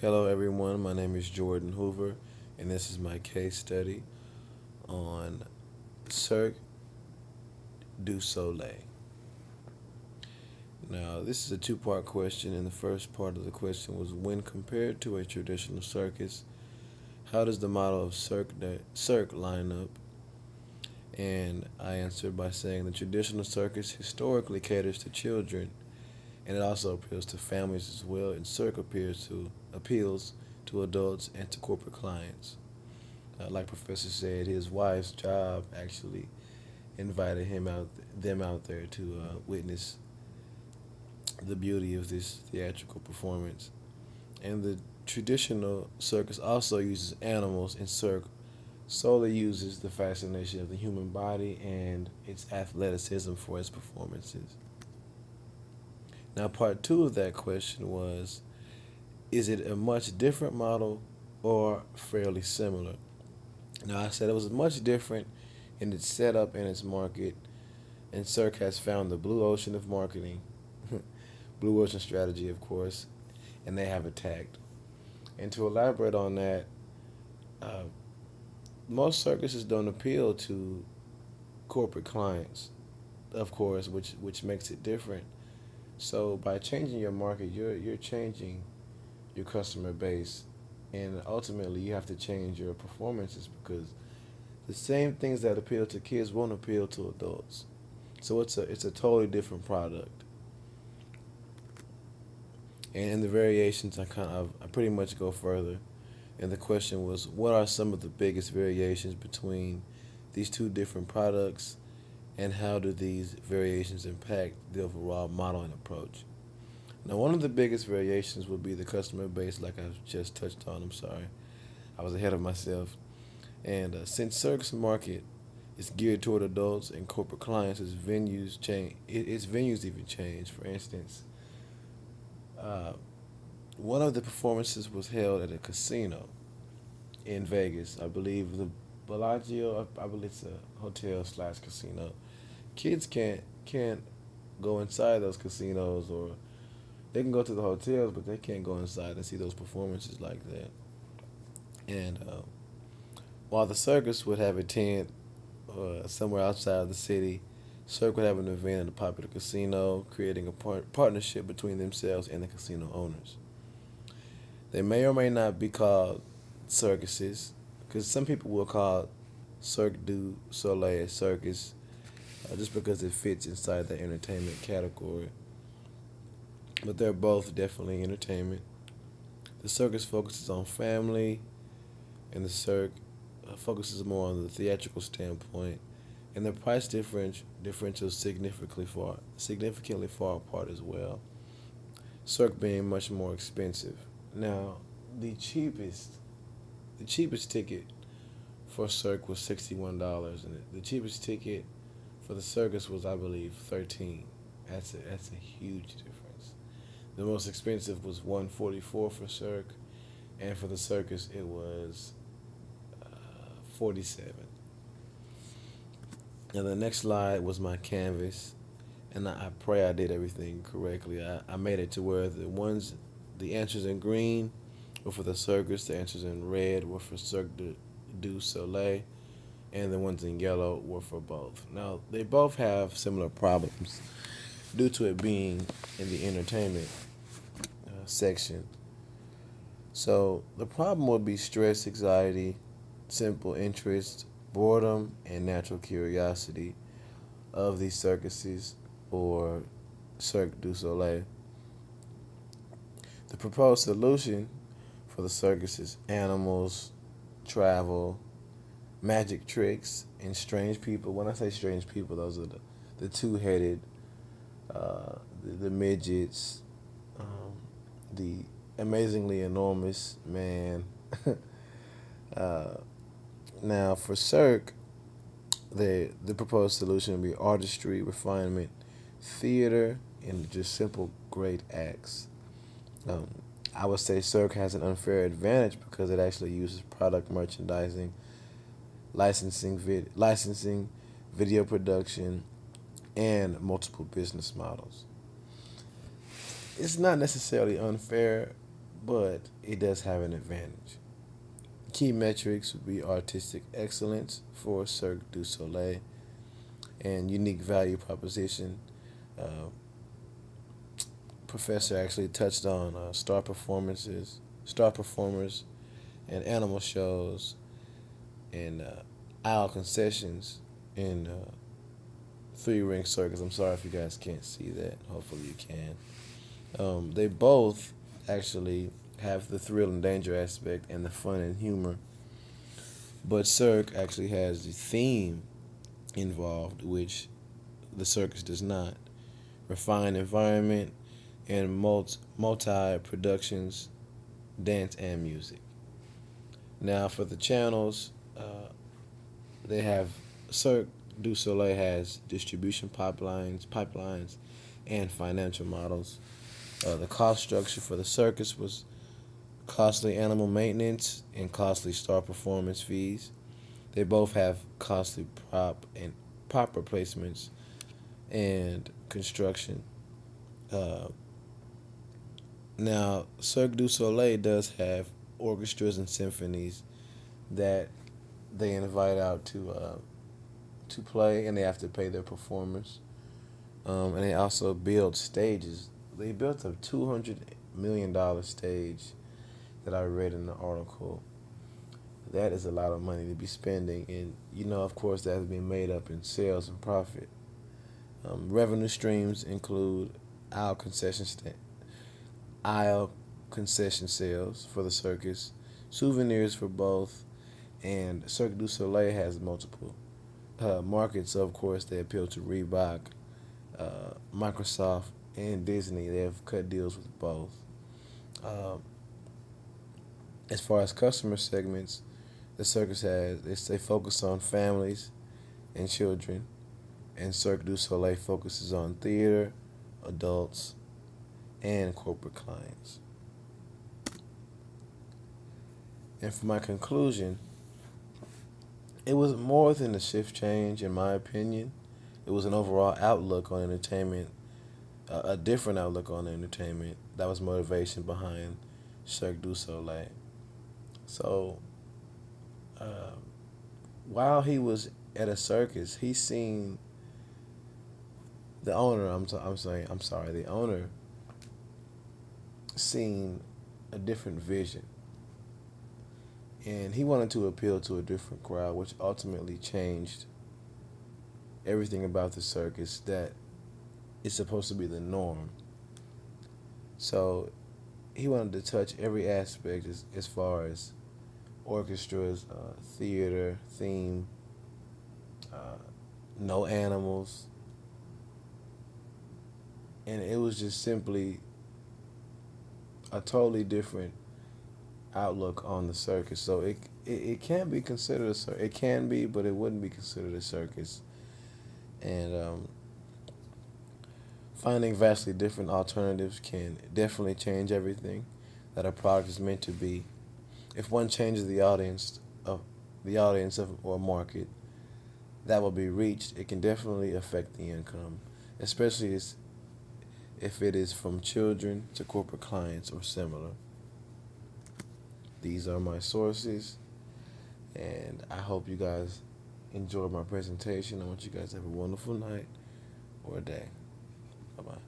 Hello, everyone. My name is Jordan Hoover, and this is my case study on Cirque du Soleil. Now, this is a two-part question, and the first part of the question was when compared to a traditional circus, how does the model of Cirque line up? And I answered by saying the traditional circus historically caters to children, and it also appeals to families as well, and Cirque appeals to adults and to corporate clients. Like Professor said, his wife's job actually invited them out there to witness the beauty of this theatrical performance. And the traditional circus also uses animals, and Cirque solely uses the fascination of the human body and its athleticism for its performances. Now, part two of that question was, is it a much different model or fairly similar? Now, I said it was much different in its setup and its market, and Cirque has found the blue ocean of marketing, blue ocean strategy, of course, and they have attacked. And to elaborate on that, uh, most circuses don't appeal to corporate clients, of course, which makes it different. So by changing your market, you're changing your customer base, and ultimately you have to change your performances because the same things that appeal to kids won't appeal to adults. So it's a totally different product. And in the variations, I pretty much go further. And the question was, what are some of the biggest variations between these two different products, and how do these variations impact the overall modeling approach? Now, one of the biggest variations would be the customer base, like I've just touched on. I'm sorry, I was ahead of myself. And since Cirque's market is geared toward adults and corporate clients, its venues change. Its venues even change. For instance, uh, one of the performances was held at a casino in Vegas. I believe the Bellagio. I believe it's a hotel slash casino. Kids can't go inside those casinos, or they can go to the hotels, but they can't go inside and see those performances like that. And while the circus would have a tent somewhere outside of the city, Cirque would have an event in a popular casino, creating a partnership between themselves and the casino owners. They may or may not be called circuses, because some people will call Cirque du Soleil a circus just because it fits inside the entertainment category. But they're both definitely entertainment. The circus focuses on family, and the Cirque focuses more on the theatrical standpoint, and the price differentials significantly far apart as well. Cirque being much more expensive. Now, the cheapest the cheapest ticket for Cirque was $61, and the cheapest ticket for the circus was, I believe, 13. That's a huge difference. The most expensive was 144 for Cirque, and for the circus it was 47. Now the next slide was my canvas, and I pray I did everything correctly. I made it to where the answers in green were for the circus, the answers in red were for du Soleil, and the ones in yellow were for both. Now they both have similar problems due to it being in the entertainment section. So the problem would be stress, anxiety, simple interest, boredom, and natural curiosity of these circuses or Cirque du Soleil. The proposed solution for the circus is animals, travel, magic tricks, and strange people. When I say strange people, those are the two-headed, the midgets, the amazingly enormous man. uh, Now, for Cirque, the proposed solution would be artistry, refinement, theater, and just simple great acts. Um, I would say Cirque has an unfair advantage because it actually uses product merchandising, licensing, video production, and multiple business models. It's not necessarily unfair, but it does have an advantage. Key metrics would be artistic excellence for Cirque du Soleil and unique value proposition. Uh, Professor actually touched on star performers, and animal shows, and aisle concessions in Three Ring Circus. I'm sorry if you guys can't see that. Hopefully you can. They both actually have the thrill and danger aspect and the fun and humor, but Cirque actually has the theme involved, which the circus does not. Refined environment and multi productions, dance and music. Now for the channels, they have Cirque du Soleil has distribution pipelines, and financial models. The cost structure for the circus was costly animal maintenance and costly star performance fees. They both have costly prop replacements and construction. Uh, Now, Cirque du Soleil does have orchestras and symphonies that they invite out to play, and they have to pay their performers. And they also build stages. They built a $200 million stage that I read in the article. That is a lot of money to be spending, and of course, that has been made up in sales and profit. Revenue streams include aisle concession stand, aisle concession sales for the circus, souvenirs for both, and Cirque du Soleil has multiple markets. So of course, they appeal to Reebok, Microsoft, and Disney. They have cut deals with both. Um, as far as customer segments, the circus they focus on families and children, and Cirque du Soleil focuses on theater, adults, and corporate clients. And for my conclusion, it was more than a shift change, in my opinion. It was an overall outlook on entertainment, a different outlook on entertainment. That was motivation behind Cirque du Soleil. So, uh, while he was at a circus, he seen the owner. I'm sorry. The owner seen a different vision, and he wanted to appeal to a different crowd, which ultimately changed everything about the circus that is supposed to be the norm. So he wanted to touch every aspect as far as orchestras, theater, theme, uh, no animals, and it was just simply a totally different outlook on the circus. So it can be considered a circus. It can be, but it wouldn't be considered a circus. And finding vastly different alternatives can definitely change everything that a product is meant to be. If one changes the audience of or market that will be reached, it can definitely affect the income, especially if it is from children to corporate clients or similar. These are my sources, and I hope you guys enjoyed my presentation. I want you guys to have a wonderful night or a day. Bye bye.